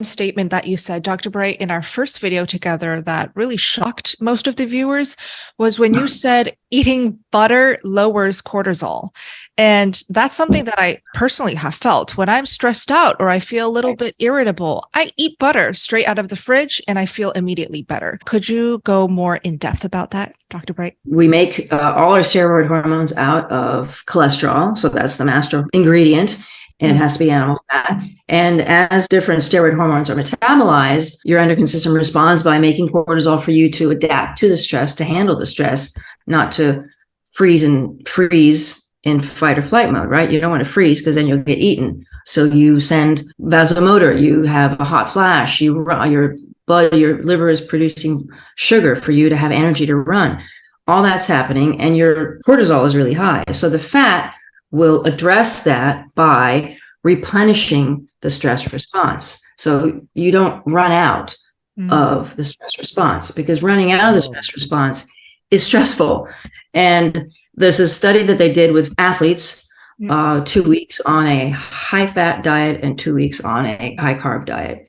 statement that you said, Dr. Bright, in our first video together that really shocked most of the viewers was when you said eating butter lowers cortisol. And that's something that I personally have felt when I'm stressed out or I feel a little bit irritable. I eat butter straight out of the fridge and I feel immediately better. Could you go more in depth about that, Dr. Bright? We make all our steroid hormones out of cholesterol. So that's the master ingredient. And it has to be animal fat. And as different steroid hormones are metabolized, your endocrine system responds by making cortisol for you to adapt to the stress, to handle the stress, not to freeze in fight or flight mode, right? You don't want to freeze because then you'll get eaten. So you send vasomotor, you have a hot flash, your liver is producing sugar for you to have energy to run. All that's happening and your cortisol is really high. So the fat will address that by replenishing the stress response. So you don't run out of the stress response, because running out of the stress response is stressful. And there's a study that they did with athletes, 2 weeks on a high fat diet and 2 weeks on a high carb diet.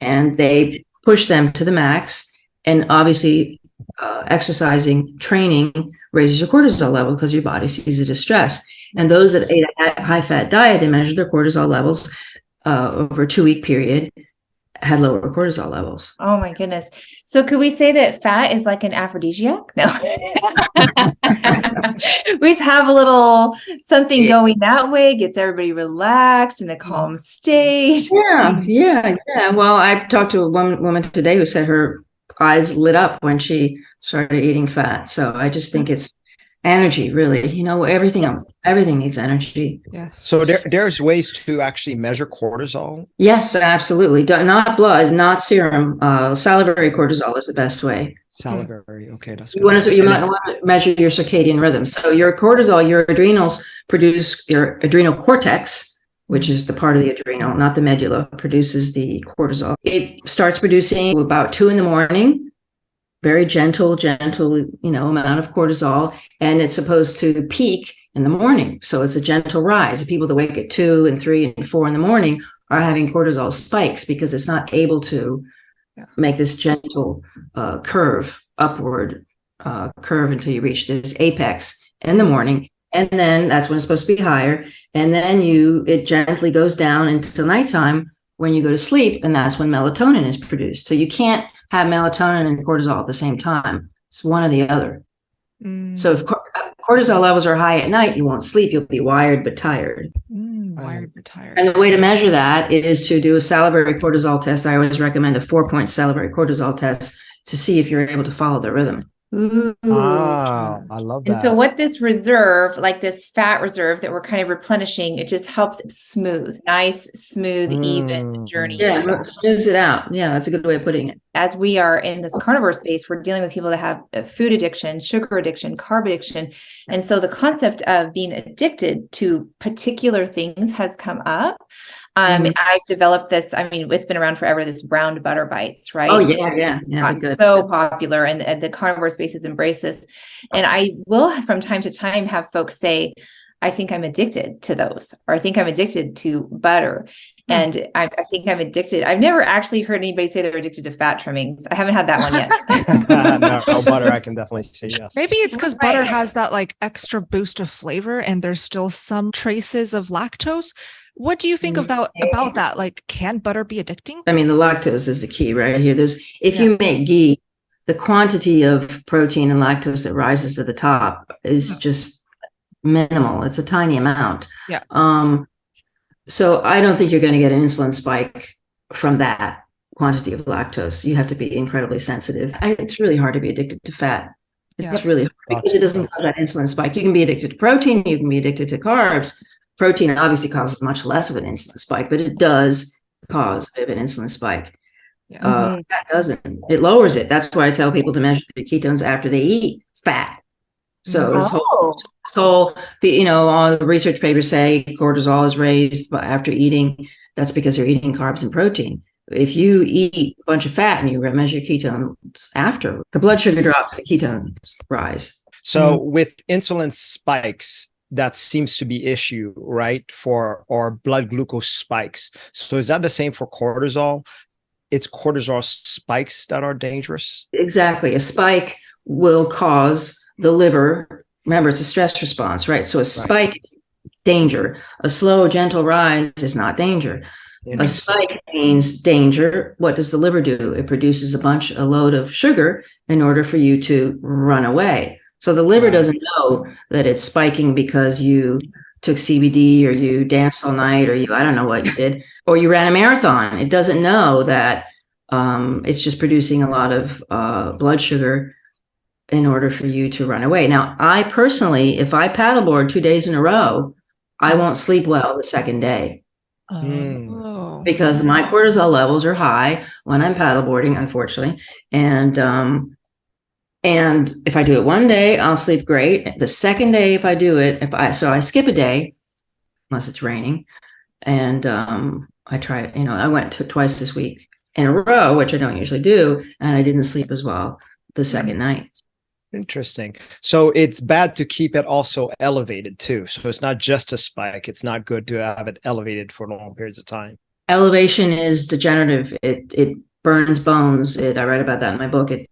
And they pushed them to the max. And obviously exercising, training raises your cortisol level because your body sees it as stress. And those that ate a high-fat diet, they measured their cortisol levels over a 2-week period, had lower cortisol levels. Oh my goodness. So could we say that fat is like an aphrodisiac? No. We just have a little something going that way, gets everybody relaxed in a calm state. Yeah. Well, I talked to a woman today who said her eyes lit up when she started eating fat. So I just think it's energy, really. You know, everything needs energy. Yes. So there's ways to actually measure cortisol? Yes, absolutely. Not blood, not serum. Salivary cortisol is the best way. Salivary. Okay, that's good. good. You might want to measure your circadian rhythm. So your cortisol, your adrenals produce, your adrenal cortex, which is the part of the adrenal, not the medulla, produces the cortisol. It starts producing about 2 a.m, very gentle, amount of cortisol. And it's supposed to peak in the morning. So it's a gentle rise. The people that wake at 2 and 3 and 4 in the morning are having cortisol spikes because it's not able to make this gentle upward curve until you reach this apex in the morning. And then that's when it's supposed to be higher. And then it gently goes down until nighttime when you go to sleep. And that's when melatonin is produced. So you can't have melatonin and cortisol at the same time. It's one or the other. So if cortisol levels are high at night, you won't sleep. You'll be wired but tired. Wired but tired. And the way to measure that is to do a salivary cortisol test. I always recommend a 4-point salivary cortisol test to see if you're able to follow the rhythm. Ooh. Ah, I love that. And so what this reserve, like this fat reserve that we're kind of replenishing, it just helps nice, smooth, even journey. Yeah, smooths it out. Yeah, that's a good way of putting it. As we are in this carnivore space, we're dealing with people that have a food addiction, sugar addiction, carb addiction. And so the concept of being addicted to particular things has come up. I've developed this, it's been around forever, this brown butter bites, right? Oh, yeah. It's so popular, and the carnivore space has embraced this. And I will, from time to time, have folks say, I think I'm addicted to those, or I think I'm addicted to butter. And I think I'm addicted. I've never actually heard anybody say they're addicted to fat trimmings. I haven't had that one yet. No, butter, I can definitely say yes. Maybe it's because butter has that like extra boost of flavor and there's still some traces of lactose. What do you think about that? Like, can butter be addicting? I mean, the lactose is the key right here. If you make ghee, the quantity of protein and lactose that rises to the top is just minimal. It's a tiny amount. Yeah. So I don't think you're going to get an insulin spike from that quantity of lactose. You have to be incredibly sensitive. It's really hard to be addicted to fat. It's really hard because it doesn't cause that insulin spike. You can be addicted to protein. You can be addicted to carbs. Protein obviously causes much less of an insulin spike, but it does cause a bit of an insulin spike. Fat doesn't. It lowers it. That's why I tell people to measure the ketones after they eat fat. So this whole, all the research papers say cortisol is raised after eating. That's because you're eating carbs and protein. If you eat a bunch of fat and you measure ketones after, the blood sugar drops, the ketones rise. So with insulin spikes, that seems to be issue, right? For our blood glucose spikes. So is that the same for cortisol? It's cortisol spikes that are dangerous. Exactly. A spike will cause the liver. Remember, it's a stress response, right? So a spike is danger. A slow, gentle rise is not danger. A spike means danger. What does the liver do? It produces a load of sugar in order for you to run away. So the liver doesn't know that it's spiking because you took CBD or you danced all night or I don't know what you did, or you ran a marathon. It doesn't know that it's just producing a lot of blood sugar in order for you to run away. Now, I personally, if I paddleboard 2 days in a row, I won't sleep well the second day. Because my cortisol levels are high when I'm paddleboarding, unfortunately. And if I do it one day, I'll sleep great. The second day, if I do it, I skip a day, unless it's raining. And I try it, I went twice this week in a row, which I don't usually do. And I didn't sleep as well the second night. Interesting. So it's bad to keep it also elevated too. So it's not just a spike. It's not good to have it elevated for long periods of time. Elevation is degenerative. It burns bones. I write about that in my book. It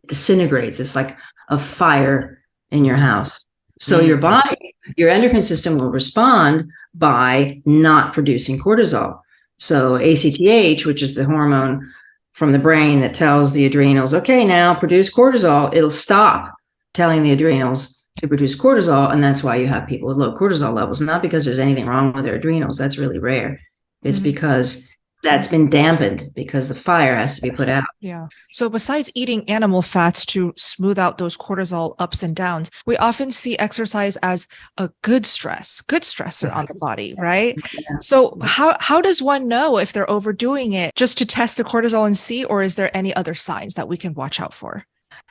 disintegrates. It's like a fire in your house. So your body, your endocrine system will respond by not producing cortisol. So ACTH, which is the hormone from the brain that tells the adrenals, okay, now produce cortisol, it'll stop telling the adrenals to produce cortisol. And that's why you have people with low cortisol levels, not because there's anything wrong with their adrenals. That's really rare. It's because that's been dampened because the fire has to be put out. Yeah. So besides eating animal fats to smooth out those cortisol ups and downs, we often see exercise as a good stressor on the body, right? Yeah. So how does one know if they're overdoing it just to test the cortisol and see, or is there any other signs that we can watch out for?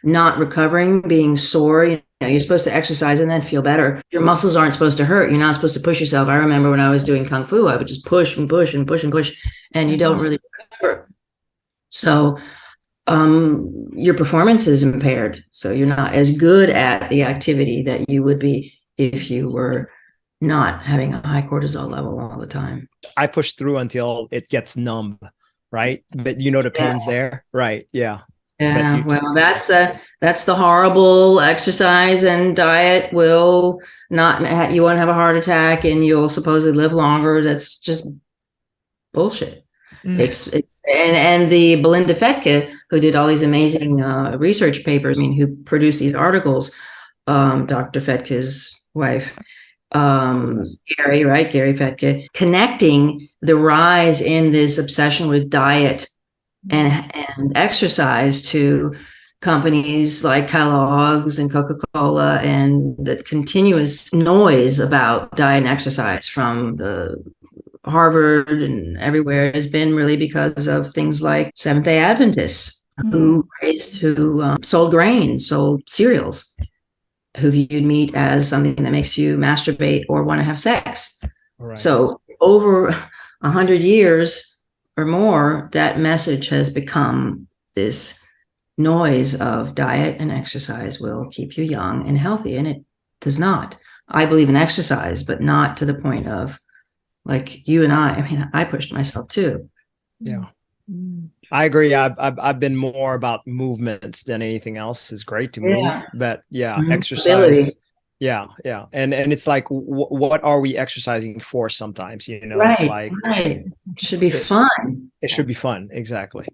Not recovering, being sore. You're supposed to exercise and then feel better. Your muscles aren't supposed to hurt. You're not supposed to push yourself. I remember when I was doing Kung Fu, I would just push and push and push and push, and you don't really recover. So your performance is impaired. So you're not as good at the activity that you would be if you were not having a high cortisol level all the time. I push through until it gets numb, right? But the pain's there, right? Yeah. Yeah, well, that's the horrible exercise and diet will not, you won't have a heart attack and you'll supposedly live longer. That's just bullshit. It's and the Belinda Fetke, who did all these amazing research papers, who produced these articles, Dr. Fetke's wife, Gary Fetke, connecting the rise in this obsession with diet and exercise to companies like Kellogg's and Coca-Cola, and the continuous noise about diet and exercise from the Harvard and everywhere has been really because of things like Seventh-day Adventists who sold grain, sold cereals, who viewed meat as something that makes you masturbate or want to have sex. Right. So over 100 years or more, that message has become this noise of diet and exercise will keep you young and healthy, and it does not. I believe in exercise, but not to the point of like you and I pushed myself too. Yeah. I agree. I've been more about movements than anything else. It's great to move, but exercise. Ability. Yeah. And it's like, what are we exercising for sometimes? It's like, it should be fun. It should be fun. Exactly.